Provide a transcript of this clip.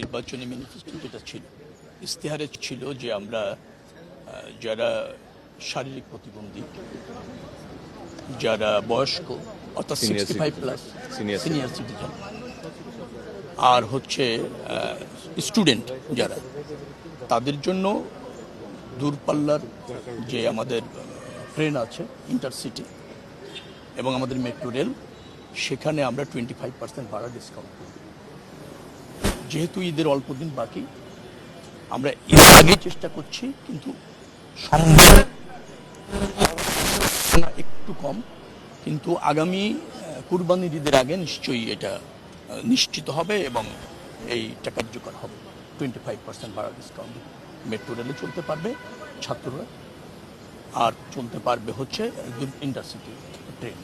নির্বাচনী ম্যানিফেস্টো যেটা ছিল, ইশতেহারে ছিল যে আমরা যারা শারীরিক প্রতিবন্ধী, যারা বয়স্ক অর্থাৎ 65+ সিনিয়র সিটিজেন, আর হচ্ছে স্টুডেন্ট যারা, তাদের জন্য দূরপাল্লার যে আমাদের ট্রেন আছে ইন্টারসিটি এবং আমাদের মেট্রো রেল, সেখানে আমরা 25% ভাড়া ডিসকাউন্ট করব। যেহেতু ঈদের অল্প দিন বাকি, আমরা এর আগে চেষ্টা করছি, কিন্তু সম্ভব একটু কম, কিন্তু আগামী কুরবানির ঈদের আগে নিশ্চয়ই এটা নিশ্চিত হবে এবং এইটা কার্যকর হবে। 25% ভাড়া ডিসকাউন্ট মেট্রো রেলে চলতে পারবে ছাত্ররা, আর চলতে পারবে হচ্ছে ইন্টারসিটি ট্রেন।